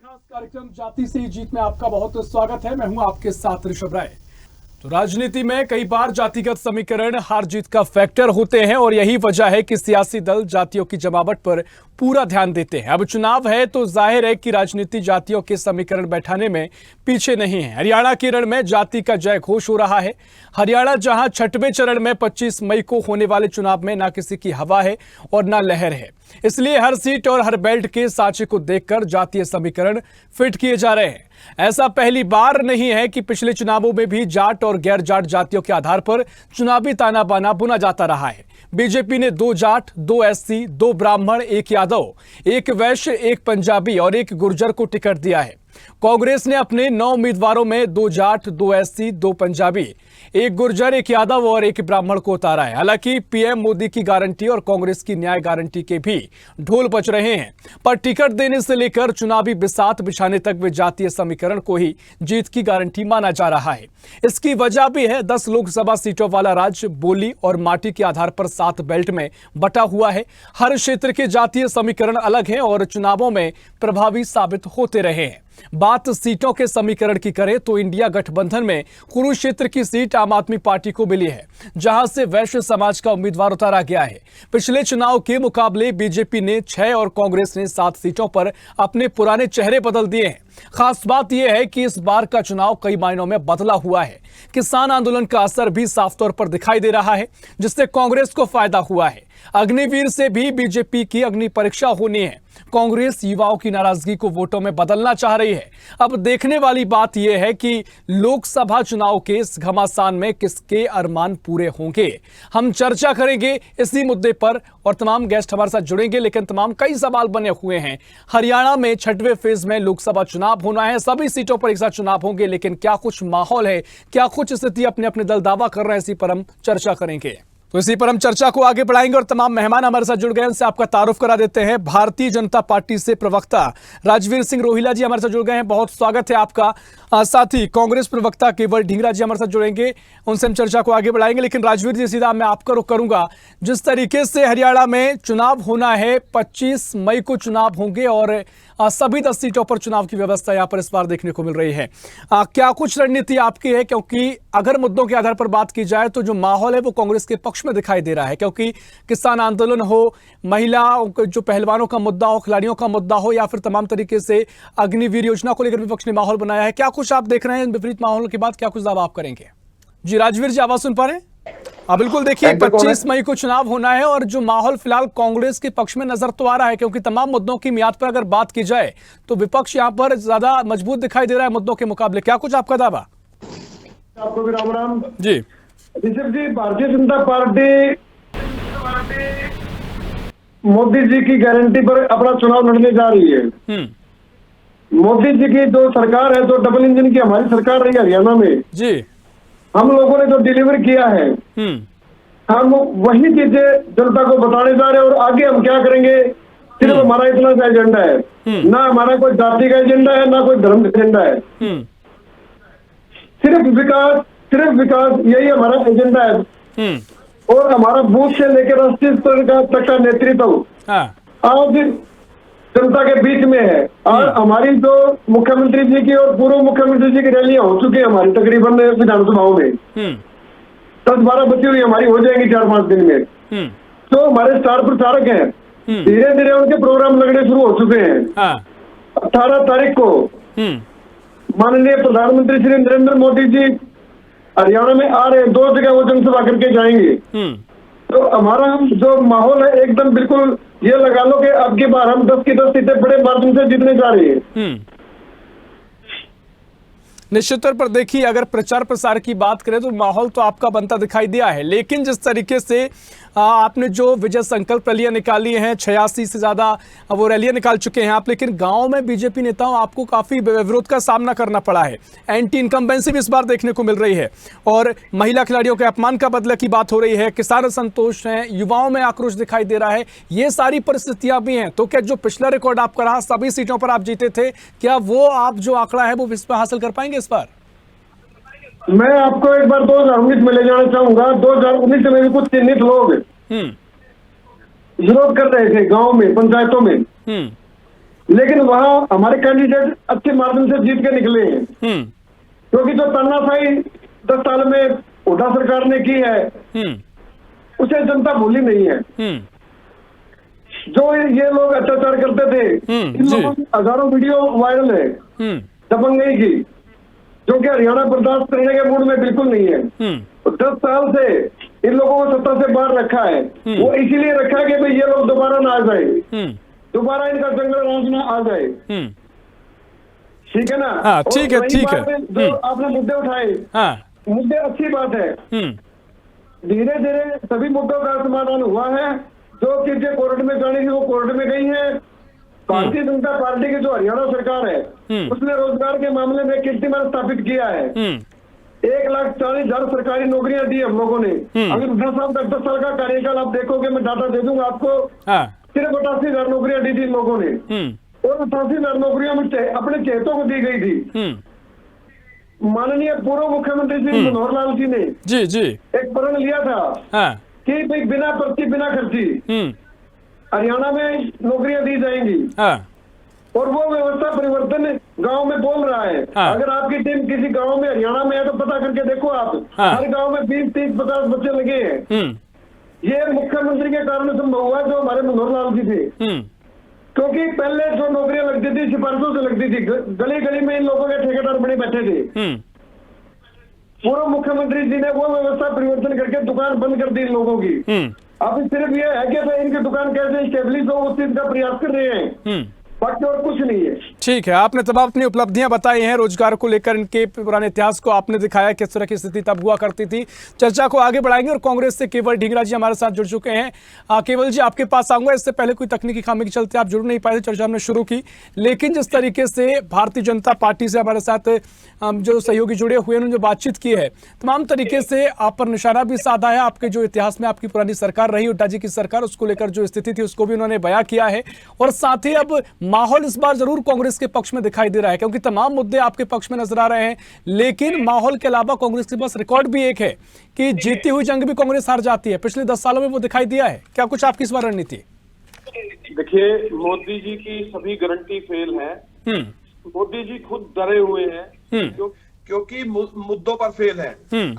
खास कार्यक्रम जाति से जीत में आपका बहुत स्वागत है। मैं हूं आपके साथ ऋषभ राय। तो राजनीति में कई बार जातिगत समीकरण हार जीत का फैक्टर होते हैं और यही वजह है कि सियासी दल जातियों की जमावट पर पूरा ध्यान देते हैं। अब चुनाव है तो जाहिर है कि राजनीति जातियों के समीकरण बैठाने में पीछे नहीं है। हरियाणा केरल में जाति का जय घोष हो रहा है। हरियाणा जहां छठवें चरण में 25 मई को होने वाले चुनाव में ना किसी की हवा है और ना लहर है, इसलिए हर सीट और हर बेल्ट के सांचे को देखकर जातीय समीकरण फिट किए जा रहे हैं। ऐसा पहली बार नहीं है कि पिछले चुनावों में भी जाट और गैर जाट जातियों के आधार पर चुनावी ताना बाना बुना जाता रहा है। बीजेपी ने 2 जाट, 2 एससी, 2 ब्राह्मण, 1 यादव, 1 वैश्य, 1 पंजाबी और 1 गुर्जर को टिकट दिया है। कांग्रेस ने अपने 9 उम्मीदवारों में 2 जाट, 2 एससी, 2 पंजाबी, 1 गुर्जर, 1 यादव और 1 ब्राह्मण को उतारा है। हालांकि पीएम मोदी की गारंटी और कांग्रेस की न्याय गारंटी के भी ढोल बज रहे हैं, पर टिकट देने से लेकर चुनावी बिसात बिछाने तक वे जातीय समीकरण को ही जीत की गारंटी माना जा रहा है। इसकी वजह भी है 10 लोकसभा सीटों वाला राज्य बोली और माटी के आधार पर 7 बेल्ट में बटा हुआ है। हर क्षेत्र के जातीय समीकरण अलग हैं और चुनावों में प्रभावी साबित होते रहे हैं। बात सीटों के समीकरण की करें तो इंडिया गठबंधन में कुरुक्षेत्र की सीट आम आदमी पार्टी को मिली है, जहां से वैश्य समाज का उम्मीदवार उतारा गया है। पिछले चुनाव के मुकाबले बीजेपी ने 6 और कांग्रेस ने 7 सीटों पर अपने पुराने चेहरे बदल दिए हैं। खास बात यह है कि इस बार का चुनाव कई मायनों में बदला हुआ है। किसान आंदोलन का असर भी साफ तौर पर दिखाई दे रहा है, जिससे कांग्रेस को फायदा हुआ है। अग्निवीर से भी बीजेपी की अग्नि परीक्षा होनी है। कांग्रेस युवाओं की नाराजगी को वोटों में बदलना चाह रही है। अब देखने वाली बात यह है कि लोकसभा चुनाव के इस घमासान में किसके अरमान पूरे होंगे। हम चर्चा करेंगे इसी मुद्दे पर और तमाम गेस्ट हमारे साथ जुड़ेंगे, लेकिन तमाम कई सवाल बने हुए हैं। हरियाणा में 6वें फेज में लोकसभा चुनाव होना है, सभी सीटों पर एक साथ चुनाव होंगे, लेकिन क्या कुछ माहौल है, क्या कुछ स्थिति अपने अपने दल दावा कर रहे हैं, इसी पर हम चर्चा करेंगे। तो इसी पर हम चर्चा को आगे बढ़ाएंगे और तमाम मेहमान हमारे साथ जुड़ गए हैं। उनसे आपका तारुफ करा देते हैं। भारतीय जनता पार्टी से प्रवक्ता राजवीर सिंह रोहिला जी हमारे साथ जुड़ गए हैं, बहुत स्वागत है आपका। साथ ही कांग्रेस प्रवक्ता केवल ढींगरा जी हमारे साथ जुड़ेंगे, उनसे हम चर्चा को आगे बढ़ाएंगे। लेकिन राजवीर जी, सीधा मैं आपका रुख करूंगा। जिस तरीके से हरियाणा में चुनाव होना है, 25 मई को चुनाव होंगे और सभी 10 सीटों पर चुनाव की व्यवस्था यहां पर इस बार देखने को मिल रही है। क्या कुछ रणनीति आपकी है? क्योंकि अगर मुद्दों के आधार पर बात की जाए तो जो माहौल है वो कांग्रेस के पक्ष में दिखाई दे रहा है, क्योंकि किसान आंदोलन हो, महिलाओं जो पहलवानों का मुद्दा हो, खिलाड़ियों का मुद्दा हो, या फिर तमाम तरीके से अग्निवीर योजना को लेकर विपक्ष ने माहौल बनाया है। क्या कुछ आप देख रहे हैं विपरीत माहौल के बाद? क्या कुछ दावा आप करेंगे? जी राजवीर जी, आवाज सुन पा रहे हैं? हाँ बिल्कुल। देखिए 25 मई को चुनाव होना है और जो माहौल फिलहाल कांग्रेस के पक्ष में नजर तो आ रहा है, क्योंकि तमाम मुद्दों की मियाद पर अगर बात की जाए तो विपक्ष यहाँ पर ज्यादा मजबूत दिखाई दे रहा है मुद्दों के मुकाबले। क्या कुछ आपका दावा? आपको भी राम राम जी। ऋषभ जी, भारतीय जनता पार्टी मोदी जी की गारंटी पर अपना चुनाव लड़ने जा रही है। मोदी जी की जो सरकार है, जो डबल इंजन की हमारी सरकार रही हरियाणा में जी, हम लोगों ने जो डिलीवर किया है, हम वही चीजें जनता को बताने जा रहे हैं। और आगे हम क्या करेंगे, सिर्फ हमारा इतना सा एजेंडा है, ना हमारा कोई जाति का एजेंडा है, ना कोई धर्म का एजेंडा है। सिर्फ विकास यही हमारा एजेंडा है। और हमारा बूथ से लेकर राष्ट्रीय स्तर तक का नेतृत्व आज जनता के बीच में है। और हमारी जो मुख्यमंत्री जी की और पूर्व मुख्यमंत्री जी की रैलियां हो चुकी है हमारी तकरीबन विधानसभाओं में, 10-12 बची हुई हमारी हो जाएंगी 4-5 दिन में। तो हमारे स्टार प्रचारक हैं, धीरे धीरे उनके प्रोग्राम लगने शुरू हो चुके हैं। 18 तारीख को माननीय प्रधानमंत्री श्री नरेंद्र मोदी जी हरियाणा में आ रहे हैं, 2 जगह वो जनसभा करके जाएंगे। तो हमारा जो माहौल है एकदम बिल्कुल ये लगा लो कि अब की बार हम 10 की 10 सीटें बड़े मार्जिन से जीतने जा रही है। निश्चित तौर पर देखिए, अगर प्रचार प्रसार की बात करें तो माहौल तो आपका बनता दिखाई दिया है, लेकिन जिस तरीके से आपने जो विजय संकल्प रैलियां निकाली हैं, 86 से ज्यादा वो रैलियां निकाल चुके हैं आप, लेकिन गांव में बीजेपी नेताओं आपको काफी विरोध का सामना करना पड़ा है। एंटी इनकम्बेंसी भी इस बार देखने को मिल रही है और महिला खिलाड़ियों के अपमान का बदला की बात हो रही है, किसान असंतोष है, युवाओं में आक्रोश दिखाई दे रहा है। ये सारी परिस्थितियां भी हैं। तो क्या जो पिछला रिकॉर्ड आपका रहा, सभी सीटों पर आप जीते थे, क्या वो आप जो आंकड़ा है वो इस पर हासिल कर पाएंगे इस बार? मैं आपको एक बार 2019 में ले जाना चाहूंगा। 2019 में भी कुछ चिन्हित लोग विरोध कर रहे थे गांव में, पंचायतों में। लेकिन वहाँ हमारे कैंडिडेट अच्छे मार्जिन से जीत के निकले हैं। क्योंकि जो तानाशाही 10 साल में हुड्डा सरकार ने की है उसे जनता भूली नहीं है। जो ये लोग अत्याचार करते थे, इन लोगों की हजारों वीडियो वायरल है दबंगई की, जो कि हरियाणा बर्दाश्त करने के मूड में बिल्कुल नहीं है। तो 10 साल से इन लोगों को सत्ता से बाहर रखा है। वो इसीलिए रखा है कि भाई ये लोग दोबारा ना आ जाए, दोबारा इनका जंगल राज ना आ जाए। ठीक है ना? हाँ, ठीक है, ठीक है। जो आपने मुद्दे उठाए, मुद्दे अच्छी बात है। धीरे धीरे सभी मुद्दों का समाधान हुआ है। जो चीजें कोर्ट में जानी थी वो कोर्ट में गई है। भारतीय जनता पार्टी की जो हरियाणा सरकार है उसने रोजगार के मामले में कीर्तिमान स्थापित किया है। 1,40,000 सरकारी नौकरियां दी हम लोगों ने। अगर 10 साल का कार्यकाल आप देखोगे, मैं डाटा दे दूंगा आपको, सिर्फ 88,000 नौकरियां दी थी इन लोगों ने। और 88,000 नौकरियों में अपने चहेतों को दी गई थी। माननीय पूर्व मुख्यमंत्री श्री मनोहर लाल जी ने जी एक प्रण लिया था कि भाई बिना पर्ची बिना खर्ची हरियाणा में नौकरियां दी जाएंगी। और वो व्यवस्था परिवर्तन गांव में बोल रहा है। अगर आपकी टीम किसी गांव में हरियाणा में है तो पता करके देखो आप, हर गांव में 20, 30, 50 बच्चे लगे हैं। ये मुख्यमंत्री के कारण संभव हुआ जो हमारे मनोहर लाल जी थे। क्योंकि पहले जो नौकरियां लगती थी सिफारिशों से लगती थी, गली गली में इन लोगों के ठेकेदार बने बैठे थे। पूर्व मुख्यमंत्री जी ने वो व्यवस्था परिवर्तन करके दुकान बंद कर दी इन लोगों की। अब सिर्फ ये है कि इनकी दुकान कैसे स्टेब्लिश हो उस चीज का प्रयास कर रहे हैं, बाकी और कुछ नहीं है। ठीक है, आपने तमाम अपनी उपलब्धियां बताई हैं रोजगार को लेकर, इनके पुराने इतिहास को आपने दिखाया किस तरह की स्थिति तब हुआ करती थी। चर्चा को आगे बढ़ाएंगे और कांग्रेस से केवल ढींगरा जी हमारे साथ जुड़ चुके हैं। केवल जी आपके पास आऊंगा, इससे पहले कोई तकनीकी खामी के चलते आप जुड़ नहीं पाए थे, चर्चा हमने शुरू की। लेकिन जिस तरीके से भारतीय जनता पार्टी से हमारे साथ जो सहयोगी जुड़े हुए हैं उन्होंने जो बातचीत की है, तमाम तरीके से आप पर निशाना भी साधा है। आपके जो इतिहास में आपकी पुरानी सरकार रही हुड्डा जी की सरकार, उसको लेकर जो स्थिति थी उसको भी उन्होंने बयां किया है। और साथ ही अब माहौल इस बार जरूर कांग्रेस के पक्ष में दिखाई दे रहा है, क्योंकि तमाम मुद्दे आपके पक्ष में नजर आ रहे हैं। लेकिन माहौल के अलावा कांग्रेस के पास रिकॉर्ड भी एक है कि जीती हुई जंग भी कांग्रेस हार जाती है। पिछले 10 सालों में वो दिखाई दिया है। क्या कुछ आपकी इस बार रणनीति? देखिए, मोदी जी की सभी गारंटी फेल है। मोदी जी खुद डरे हुए हैं क्योंकि मुद्दों पर फेल है।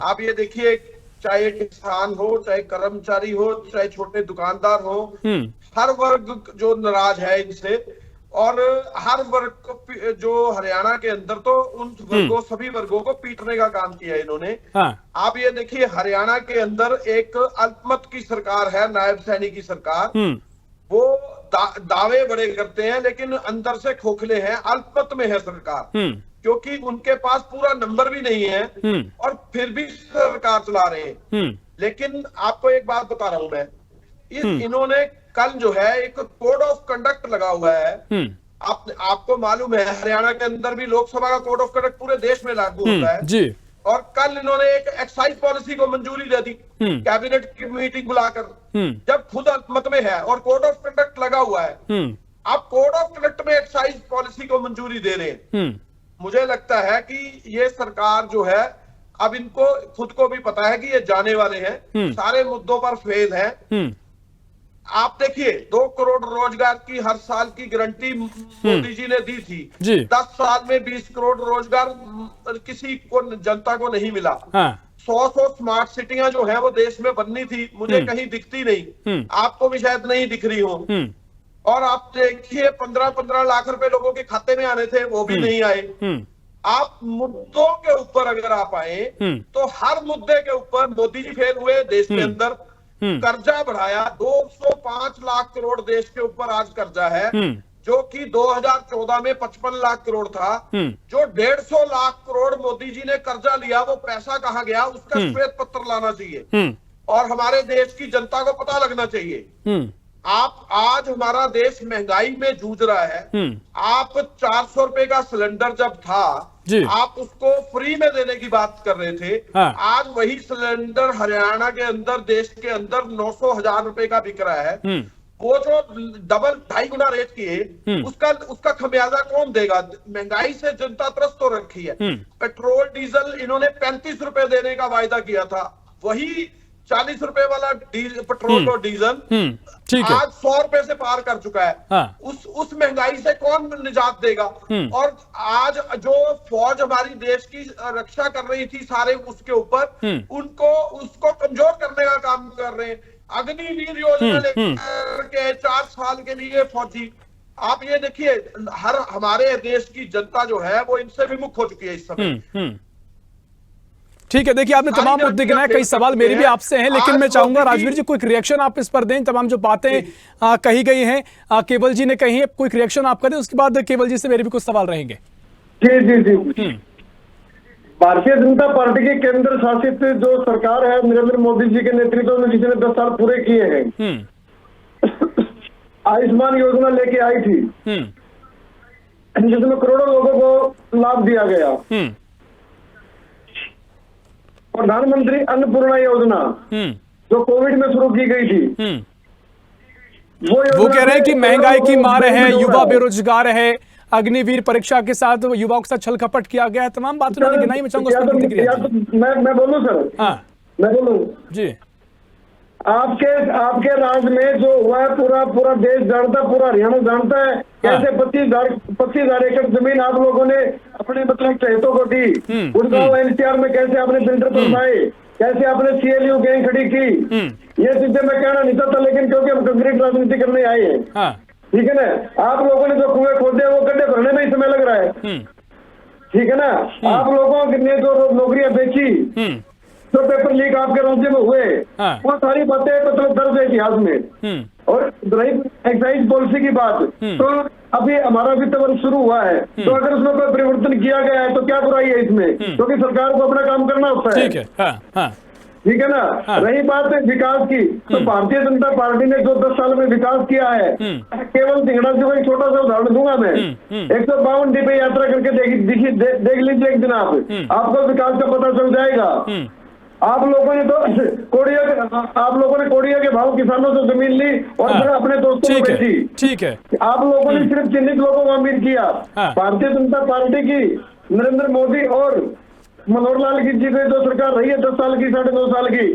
आप ये देखिए, चाहे किसान हो, चाहे कर्मचारी हो, चाहे छोटे दुकानदार हो, हर वर्ग जो नाराज है इनसे। और हर वर्ग को, जो हरियाणा के अंदर तो उन वर्गों, सभी वर्गों को पीटने का काम किया है इन्होंने। आप ये देखिए, हरियाणा के अंदर एक अल्पमत की सरकार है, नायब सैनी की सरकार। वो दावे बड़े करते हैं लेकिन अंदर से खोखले हैं, अल्पमत में है सरकार। क्योंकि उनके पास पूरा नंबर भी नहीं है और फिर भी सरकार चला रहे हैं। लेकिन आपको एक बात बता रहा हूं मैं, इन्होंने कल जो है एक कोड ऑफ कंडक्ट लगा हुआ है। आपको मालूम है हरियाणा के अंदर भी लोकसभा का कोड ऑफ कंडक्ट पूरे देश में लागू होता है जी। और कल इन्होंने एक एक्साइज पॉलिसी को मंजूरी दे दी कैबिनेट की मीटिंग बुलाकर, जब खुद अल्पमत में है और कोड ऑफ कंडक्ट लगा हुआ है। आप कोड ऑफ कंडक्ट में एक्साइज पॉलिसी को मंजूरी दे रहे हैं। मुझे लगता है कि ये सरकार जो है, अब इनको खुद को भी पता है कि ये जाने वाले हैं, सारे मुद्दों पर फेल है। आप देखिए, 2 करोड़ रोजगार की हर साल की गारंटी मोदी जी ने दी थी। 10 साल में 20 करोड़ रोजगार किसी को, जनता को नहीं मिला। 100 स्मार्ट सिटियां जो है वो देश में बननी थी, मुझे कहीं दिखती नहीं, आपको भी शायद नहीं दिख रही हो। और आप देखिए, 15-15 लाख रुपए लोगों के खाते में आने थे, वो भी नहीं आए। आप मुद्दों के ऊपर अगर आप आए तो हर मुद्दे के ऊपर मोदी जी फेल हुए। देश के अंदर कर्जा बढ़ाया, 205 लाख करोड़ देश के ऊपर आज कर्जा है, जो कि 2014 में 55 लाख करोड़ था। जो 150 लाख करोड़ मोदी जी ने कर्जा लिया, वो पैसा कहाँ गया, उसका श्वेत पत्र लाना चाहिए और हमारे देश की जनता को पता लगना चाहिए। आप आज हमारा देश महंगाई में जूझ रहा है। आप 400 रुपए का सिलेंडर जब था, आप उसको फ्री में देने की बात कर रहे थे। आज वही सिलेंडर हरियाणा के अंदर, देश के अंदर 900,000 रुपए का बिक रहा है। वो जो डबल 2.5 गुना रेट किए, उसका खमियाजा कौन देगा? महंगाई से जनता त्रस्त हो रखी है। पेट्रोल डीजल इन्होंने 35 रुपए देने का वायदा किया था, वही 40 रुपए वाला पेट्रोल और डीजल ठीक है, आज 100 रुपए से पार कर चुका है। हाँ। उस महंगाई से कौन निजात देगा? और आज जो फौज हमारी देश की रक्षा कर रही थी सारे उसके ऊपर, उसको कमजोर करने का काम कर रहे हैं। अग्निवीर योजना लेकर के 4 साल के लिए फौजी, आप ये देखिए हमारे देश की जनता जो है वो इनसे विमुख हो चुकी है इस समय। ठीक है, देखिए आपने तमाम मुद्दे गिनाए, कई सवाल मेरे भी आपसे हैं, लेकिन मैं चाहूंगा राजवीर जी कोई रिएक्शन आप इस पर दें। तमाम जो बातें कही गई हैं केवल जी ने कही है, कोई रिएक्शन आप करें, उसके बाद केवल जी से मेरे भी कुछ सवाल रहेंगे। जी जी जी, भारतीय जनता पार्टी की केंद्र शासित जो सरकार है नरेंद्र मोदी जी के नेतृत्व में, जिसने 10 साल पूरे किए हैं, आयुष्मान योजना लेके आई थी, जिसमें करोड़ों लोगों को लाभ दिया गया। प्रधानमंत्री अन्नपूर्णा योजना जो कोविड में शुरू की गई थी, वो कह रहे हैं कि महंगाई की मार है, युवा बेरोजगार है, अग्निवीर परीक्षा के साथ युवाओं के साथ छल कपट किया गया है, तमाम बातें उन्होंने गिनाई। मैं चाहूंगा मैं बोलूं सर, हाँ मैं बोलूं जी, आपके राज्य में जो हुआ है पूरा देश जानता, पूरा हरियाणा जानता है कैसे 25,000 एकड़ जमीन आप लोगों ने अपने मतलब चहेतों को दी। गुड़गांव एनसीआर में कैसे आपने बिल्डर बनवाए, कैसे आपने सीएलयू गैंग खड़ी की, ये चीजें मैं कहना नहीं चाहता, लेकिन क्योंकि हम कंक्रीट राजनीति करने आए हैं, ठीक है ना। आप लोगों ने जो कुएं खोदे वो गड्ढे भरने में ही समय लग रहा है, ठीक है ना। आप लोगों ने जो नौकरियां बेची, जो पेपर लीक आपके राज्य में हुए, वो सारी बातें मतलब दर्ज है इतिहास में। और एक्साइज पॉलिसी की बात, तो अभी हमारा वित्त वर्ष शुरू हुआ है, तो अगर उसमें कोई परिवर्तन किया गया है तो क्या बुराई है इसमें, क्योंकि सरकार को अपना काम करना होता है, ठीक है ना। रही बात विकास की, तो भारतीय जनता पार्टी ने जो 10 साल में विकास किया है, केवल धिंगड़ा से कोई छोटा सा उदाहरण दूंगा मैं। 152 डिब्बे यात्रा करके देख लीजिए एक दिन, आपको विकास का पता चल जाएगा। आप लोगों ने कोड़िया के भाव किसानों से जमीन ली और फिर अपने दोस्तों को बेची, ठीक है। आप लोगों ने सिर्फ चिन्हित लोगों को अमीर किया। भारतीय जनता पार्टी की नरेंद्र मोदी और मनोहर लाल की जी जो सरकार रही है 10 साल की, 2.5 साल की,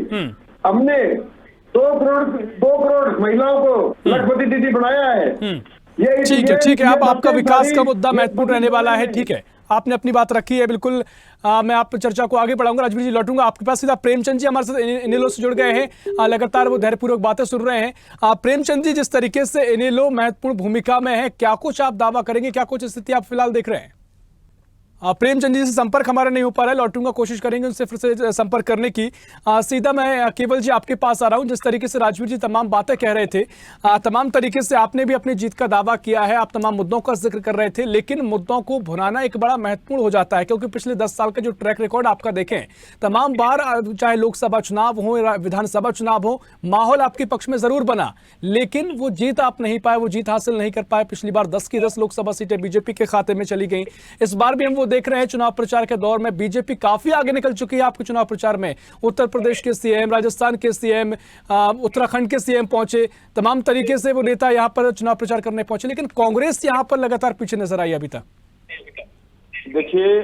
हमने 2 करोड़ महिलाओं को लखपति दीदी बनाया है। ठीक है, अब आपका विकास का मुद्दा महत्वपूर्ण रहने वाला है, ठीक है, आपने अपनी बात रखी है, बिल्कुल मैं आप चर्चा को आगे बढ़ाऊंगा। राजवीर जी लौटूंगा आपके पास सीधा। प्रेमचंद जी हमारे साथ इनेलो से जुड़ गए हैं, लगातार वो धैर्यपूर्वक बातें सुन रहे हैं। प्रेमचंद जी, जिस तरीके से इनेलो महत्वपूर्ण भूमिका में है, क्या कुछ आप दावा करेंगे, क्या कुछ स्थिति आप फिलहाल देख रहे हैं? प्रेमचंद जी से संपर्क हमारा नहीं हो पा रहा है, लौटूंगा, कोशिश करेंगे उनसे फिर से संपर्क करने की। सीधा मैं केवल जी आपके पास आ रहा हूं। जिस तरीके से राजवीर जी तमाम बातें कह रहे थे, तमाम तरीके से आपने भी अपनी जीत का दावा किया है, आप तमाम मुद्दों का जिक्र कर रहे थे, लेकिन मुद्दों को भुनाना एक बड़ा महत्वपूर्ण हो जाता है, क्योंकि पिछले 10 साल का जो ट्रैक रिकॉर्ड आपका देखें, तमाम बार चाहे लोकसभा चुनाव हो, विधानसभा चुनाव हो, माहौल आपके पक्ष में जरूर बना, लेकिन वो जीत आप नहीं पाए, वो जीत हासिल नहीं कर पाए। पिछली बार 10 की 10 लोकसभा सीटें बीजेपी के खाते में चली गई। इस बार भी हम वो देख रहे हैं, चुनाव प्रचार के दौर में बीजेपी काफी आगे निकल चुकी है आपके चुनाव प्रचार में। उत्तर प्रदेश के सीएम, राजस्थान के सीएम, उत्तराखंड के सीएम पहुंचे, तमाम तरीके से वो नेता यहां पर चुनाव प्रचार करने पहुंचे, लेकिन कांग्रेस यहां पर लगातार पीछे नजर आई अभी तक। देखिए,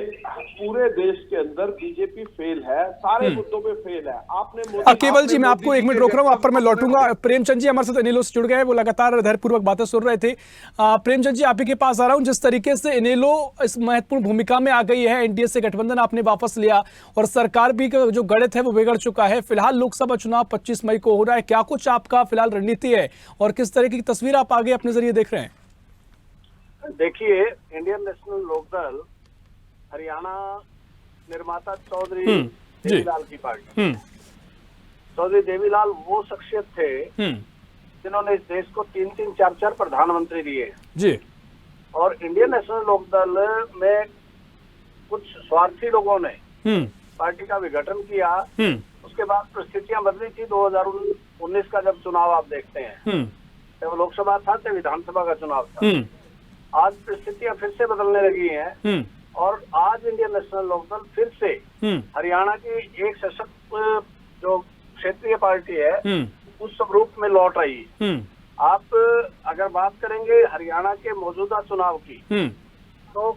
पूरे देश के अंदर बीजेपी फेल है, सारे मुद्दों पे फेल है। आपने केवल जी, मैं आपको 1 मिनट रोक रहा हूं, आप पर मैं लौटूंगा। प्रेमचंद जी हमारे साथ इनेलो से जुड़ गए, वो लगातार धैर्यपूर्वक बातें सुन रहे थे। प्रेमचंद जी, आप ही के पास आ रहा हूं। जिस तरीके से इनेलो इस महत्वपूर्ण भूमिका में आ गई है, एनडीए से गठबंधन आपने वापस लिया और सरकार भी जो गणित है वो बिगड़ चुका है। फिलहाल लोकसभा चुनाव 25 मई को हो रहा है, क्या कुछ आपका फिलहाल रणनीति है और किस तरह की तस्वीर आप आगे अपने जरिए देख रहे हैं? देखिए, इंडियन नेशनल लोकदल हरियाणा निर्माता चौधरी देवीलाल की पार्टी, चौधरी देवीलाल वो शख्सियत थे जिन्होंने इस देश को 3-3, 4-4 प्रधानमंत्री दिए जी। और इंडियन नेशनल लोकदल में कुछ स्वार्थी लोगों ने पार्टी का विघटन किया। उसके बाद परिस्थितियां बदली थी। 2019 का जब चुनाव आप देखते हैं, जब लोकसभा था तो विधानसभा का चुनाव था। आज परिस्थितियां फिर से बदलने लगी हैं और आज इंडियन नेशनल लोकदल फिर से हरियाणा की एक सशक्त जो क्षेत्रीय पार्टी है उस स्वरूप में लौट रही है। आप अगर बात करेंगे हरियाणा के मौजूदा चुनाव की, तो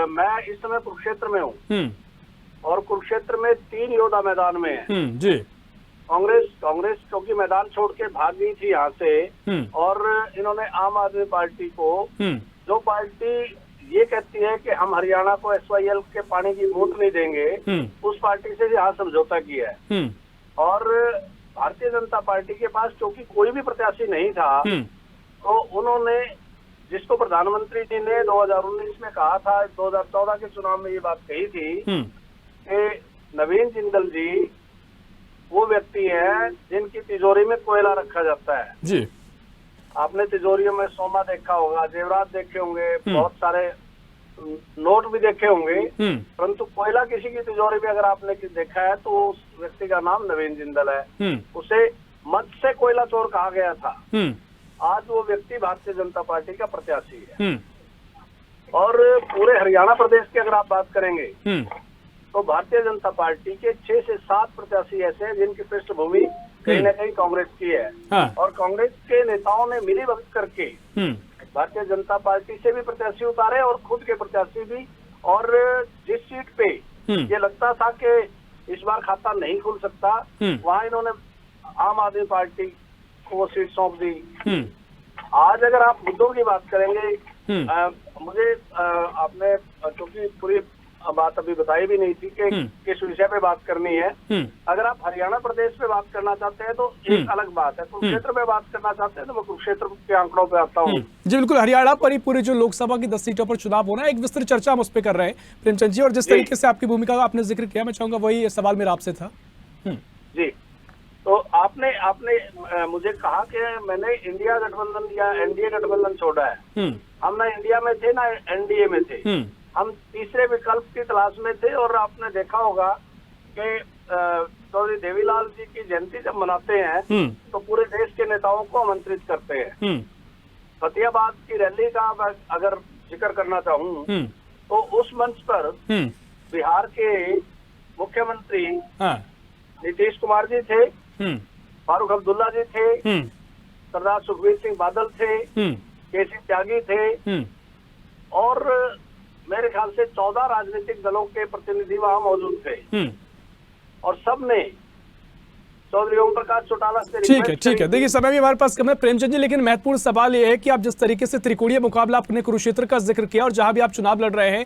मैं इस समय कुरुक्षेत्र में हूँ और कुरुक्षेत्र में 3 योद्धा मैदान में है जी। कांग्रेस क्योंकि मैदान छोड़ के भाग गई थी यहाँ से, और इन्होंने आम आदमी पार्टी को, जो पार्टी ये कहती है कि हम हरियाणा को SYL के पानी की बूंद नहीं देंगे, उस पार्टी से यहाँ समझौता किया है। और भारतीय जनता पार्टी के पास क्योंकि कोई भी प्रत्याशी नहीं था, तो उन्होंने, जिसको प्रधानमंत्री जी ने 2019 में कहा था, 2014 के चुनाव में ये बात कही थी कि नवीन जिंदल जी वो व्यक्ति हैं जिनकी तिजोरी में कोयला रखा जाता है जी। आपने तिजोरियों में सोना देखा होगा, जेवरात देखे होंगे, बहुत सारे नोट भी देखे होंगे, परंतु कोयला किसी की तिजोरी में अगर आपने देखा है तो उस व्यक्ति का नाम नवीन जिंदल है। उसे मत से कोयला चोर कहा गया था। आज वो व्यक्ति भारतीय जनता पार्टी का प्रत्याशी है। और पूरे हरियाणा प्रदेश की अगर आप बात करेंगे तो भारतीय जनता पार्टी के 6 से 7 प्रत्याशी ऐसे हैं जिनकी पृष्ठभूमि कहीं न कहीं कांग्रेस की है। और कांग्रेस के नेताओं ने मिली भगत करके भारतीय जनता पार्टी से भी प्रत्याशी उतारे और खुद के प्रत्याशी भी। और जिस सीट पे ये लगता था कि इस बार खाता नहीं खुल सकता, वहां इन्होंने आम आदमी पार्टी को वो सीट सौंप दी। आज अगर आप मुद्दों की बात करेंगे, मुझे आपने क्योंकि पूरी बात अभी बताई भी नहीं थी कि किस विषय पे बात करनी है। अगर आप हरियाणा प्रदेश पे बात करना चाहते हैं तो एक अलग बात है, कुरुक्षेत्र पे बात करना चाहते हैं तो मैं कुरुक्षेत्र के आंकड़ों पे आता हूँ। जी बिल्कुल, हरियाणा पर ही पूरी जो लोकसभा की 10 सीटों पर चुनाव होना है, एक विस्तृत चर्चा हम उस पर कर रहे हैं प्रेमचंद जी। और जिस तरीके से आपकी भूमिका का आपने जिक्र किया, मैं चाहूंगा वही सवाल मेरा आपसे था। जी, तो आपने मुझे कहा कि मैंने इंडिया गठबंधन या एनडीए गठबंधन छोड़ा है। हम ना इंडिया में थे ना एनडीए में थे, हम तीसरे विकल्प की तलाश में थे। और आपने देखा होगा कि चौधरी देवीलाल जी की जयंती जब मनाते हैं तो पूरे देश के नेताओं को आमंत्रित करते हैं। फतेहाबाद की रैली का अगर जिक्र करना चाहूँ तो उस मंच पर बिहार के मुख्यमंत्री नीतीश कुमार जी थे, फारूक अब्दुल्ला जी थे, सरदार सुखबीर सिंह बादल थे, केसी त्यागी थे, और मेरे ख्याल से 14 राजनीतिक दलों के प्रतिनिधि वहां मौजूद थे। और सबने चौधरी ओम प्रकाश चौटाला से ठीक है। देखिए समय भी हमारे पास कम है प्रेमचंद जी, लेकिन महत्वपूर्ण सवाल ये है कि आप जिस तरीके से त्रिकोणीय मुकाबला आपने कुरुक्षेत्र का जिक्र किया और जहां भी आप चुनाव लड़ रहे हैं,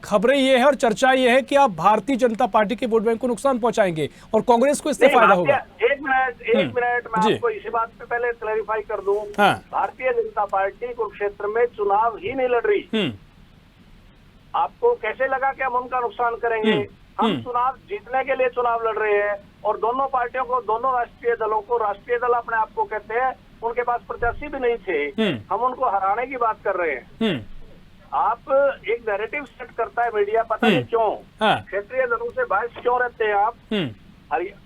खबरें ये है और चर्चा ये है कि आप भारतीय जनता पार्टी के वोट बैंक को नुकसान पहुंचाएंगे और कांग्रेस को इससे फायदा होगा। एक मिनट मैं आपको इसी बात पे पहले क्लैरिफाई कर दूं। भारतीय जनता पार्टी कुरुक्षेत्र में चुनाव ही नहीं लड़ रही। आपको कैसे लगा कि हम उनका नुकसान करेंगे? हम चुनाव जीतने के लिए चुनाव लड़ रहे हैं। और दोनों पार्टियों को, दोनों राष्ट्रीय दलों को, राष्ट्रीय दल अपने आप को कहते हैं, उनके पास प्रत्याशी भी नहीं थे, हम उनको हराने की बात कर रहे हैं। आप एक नैरेटिव सेट करता है मीडिया, पता नहीं क्यों क्षेत्रीय दलों से बाहर क्यों रहते हैं आप।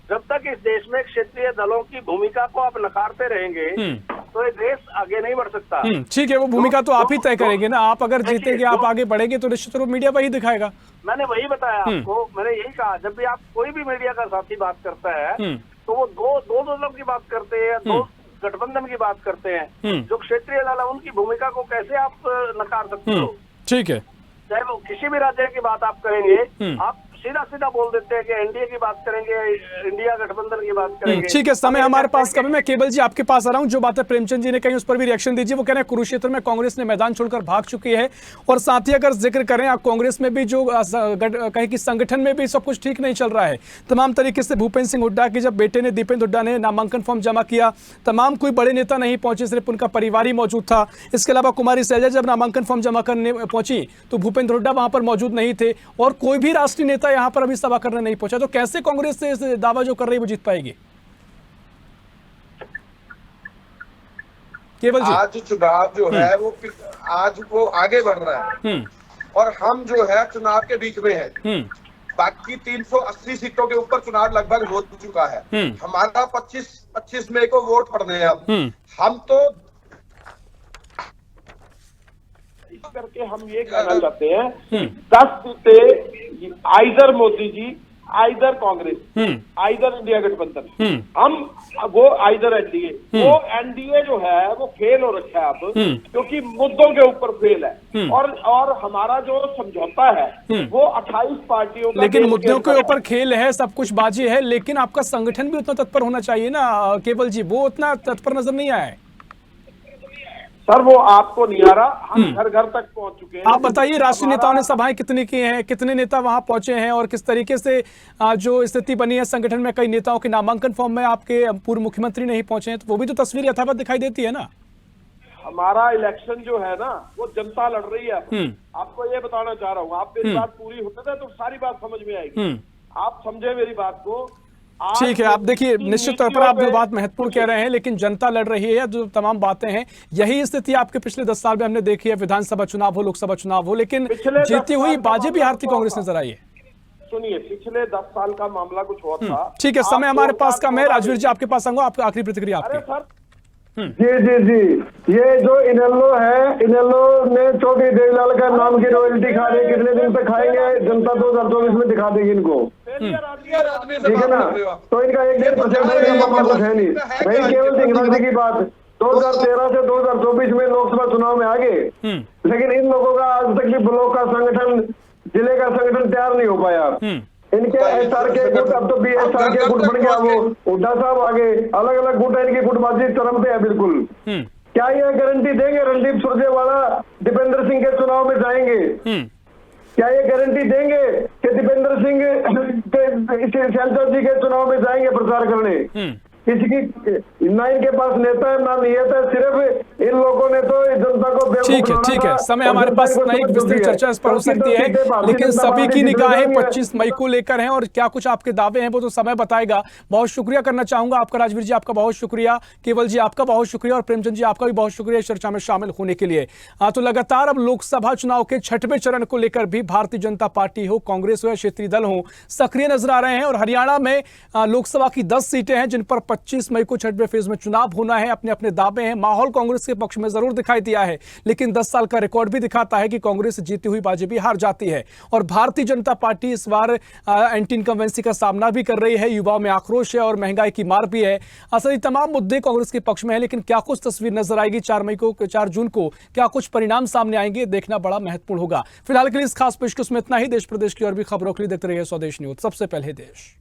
जब तक इस देश में क्षेत्रीय दलों की भूमिका को आप नकारते रहेंगे तो ये देश आगे नहीं बढ़ सकता। ठीक है, वो भूमिका तो आप ही तय करेंगे ना। आप अगर जीतेंगे, आप आगे बढ़ेंगे तो निश्चित रूप मीडिया वही दिखाएगा। मैंने वही बताया आपको, मैंने यही कहा, जब भी आप कोई भी मीडिया का साथी बात करता है तो वो दो दलों की बात करते हैं, दो गठबंधन की बात करते हैं। जो क्षेत्रीय दल है उनकी भूमिका को कैसे आप नकार सकते हो? ठीक है, चाहे वो किसी भी राज्य की बात आप करेंगे, आप सीधा बोल देते हैं कि एनडीए की बात करेंगे, इंडिया गठबंधन की बात करेंगे। ठीक है, समय हमारे पास कम है। मैं केवल जी आपके पास आ रहा हूं। जो बातें प्रेमचंद जी ने कही उस पर भी रिएक्शन दीजिए। वो कह रहे हैं कुरुक्षेत्र में कांग्रेस ने मैदान छोड़कर भाग चुकी है। और साथ ही अगर जिक्र करें, आप कांग्रेस में भी जो कहे कि संगठन में भी सब कुछ ठीक नहीं चल रहा है। तमाम तरीके से भूपेंद्र सिंह हुड्डा के जब बेटे ने, दीपेंद्र हुड्डा ने नामांकन फॉर्म जमा किया, तमाम कोई बड़े नेता नहीं पहुंचे, सिर्फ उनका परिवार ही मौजूद था। इसके अलावा कुमारी शैलजा जब नामांकन फॉर्म जमा करने पहुंची तो भूपेंद्र हुड्डा वहां पर मौजूद नहीं थे और कोई भी राष्ट्रीय नेता यहां पर अभी सभा नहीं पहुंचा। तो कैसे कांग्रेस से दावा जो कर रही है वो जीत पाएगी? केवल जी, आज चुनाव जो है वो आज वो आगे बढ़ रहा है और हम जो है चुनाव के बीच में है। बाकी 380 सीटों के ऊपर चुनाव लगभग हो चुका है। हमारा 25 मई को वोट पड़ने हैं। अब हम तो करके हम ये कहना चाहते हैं 10 सीटें either Modi ji either Congress, either India गठबंधन, हम वो आइदर एनडीए, वो एनडीए जो है वो फेल हो रखा है अब, क्योंकि मुद्दों के ऊपर फेल है। और हमारा जो समझौता है वो 28 पार्टियों का, लेकिन मुद्दों के ऊपर खेल है, सब कुछ बाजी है, लेकिन आपका संगठन भी उतना तत्पर होना चाहिए ना केवल जी, वो उतना तत्पर नजर नहीं आया है। सर वो आपको नहीं आ रहा, हम घर घर तक पहुंच चुके हैं। आप बताइए, राष्ट्रीय नेताओं ने सभाएं कितनी की हैं, कितने नेता वहां पहुंचे हैं, और किस तरीके से जो स्थिति बनी है संगठन में, कई नेताओं के नामांकन फॉर्म में आपके पूर्व मुख्यमंत्री नहीं पहुंचे हैं, तो वो भी तो तस्वीर यथावत दिखाई देती है ना। हमारा इलेक्शन जो है ना वो जनता लड़ रही है। आपको ये बताना चाह रहा हूँ, आप मेरी बात पूरी होने दें तो सारी बात समझ में आएगी, आप समझे मेरी बात को। ठीक है, आप देखिए निश्चित तौर पर आप जो बात महत्वपूर्ण कह रहे हैं, लेकिन जनता लड़ रही है, जो तमाम बातें हैं, यही स्थिति आपके पिछले 10 साल में हमने देखी है, विधानसभा चुनाव हो, लोकसभा चुनाव हो, लेकिन जीती हुई बाजी भी हारती कांग्रेस नजर आई है। सुनिए, पिछले 10 साल का मामला कुछ और था। ठीक है, समय हमारे पास कम है, राजवीर जी आपके पास आऊंगा, आपकी आखिरी प्रतिक्रिया आपकी। जी जी जी, ये जो इनेलो है, इनेलो ने चौधरी देवीलाल का नाम की रॉयल्टी खा रही है, कितने दिन तक खाएंगे, जनता 2024 में दिखा देगी इनको, ठीक है ना। तो इनका 1-1.5% है नहीं। रही केवल टेक्नोलॉजी की बात, 2013 से 2024 में लोकसभा चुनाव में आ गए, लेकिन इन लोगों का आज तक भी ब्लॉक का संगठन, जिले का संगठन तैयार नहीं हो पाया। इनके एसआर के गुट, अब तो बीएसआर के गुट बन गया, वो हुड्डा साहब आगे, अलग अलग गुट है, इनकी गुटबाजी चरम पे है बिल्कुल। क्या ये गारंटी देंगे रणदीप सुरजेवाला दीपेंद्र सिंह के चुनाव में जाएंगे? क्या ये गारंटी देंगे कि दीपेंद्र सिंह शैलजा जी के चुनाव में जाएंगे प्रचार करने? किसी ना इनके पास नेता है ना नियत है, सिर्फ इन लोगों ने तो जनता को ठीक है, समय हमारे पास नहीं, विस्तृत चर्चा इस पर हो सकती है, लेकिन सभी की निगाहें 25 मई को लेकर हैं, और क्या कुछ आपके दावे हैं वो तो समय बताएगा। बहुत शुक्रिया करना चाहूंगा आपका, राजवीर जी आपका बहुत शुक्रिया, केवल जी आपका बहुत शुक्रिया, और प्रेमचंद जी आपका भी बहुत शुक्रिया इस चर्चा में शामिल होने के लिए। तो लगातार अब लोकसभा चुनाव के 6वें चरण को लेकर भी भारतीय जनता पार्टी हो, कांग्रेस हो या क्षेत्रीय दल हो, सक्रिय नजर आ रहे हैं। और हरियाणा में लोकसभा की 10 सीटें हैं जिन पर 25 मई को 6वें फेज में चुनाव होना है। अपने अपने दावे हैं, माहौल कांग्रेस के पक्ष में जरूर दिखाई दिया है, लेकिन 10 साल का रिकॉर्ड भी दिखाता है कि कांग्रेस जीती हुई बाजी भी हार जाती है। और भारतीय जनता पार्टी इस बार एंटी इनकम्बेंसी का सामना भी कर रही है, युवाओं में आक्रोश है और महंगाई की मार भी है। असली तमाम मुद्दे कांग्रेस के पक्ष में है, लेकिन क्या कुछ तस्वीर नजर आएगी 4 जून को, क्या कुछ परिणाम सामने आएंगे, देखना बड़ा महत्वपूर्ण होगा। फिलहाल के लिए इस खास पेशकश में इतना ही। देश प्रदेश की और भी खबरों के लिए देखते रहिए स्वदेश न्यूज, सबसे पहले देश।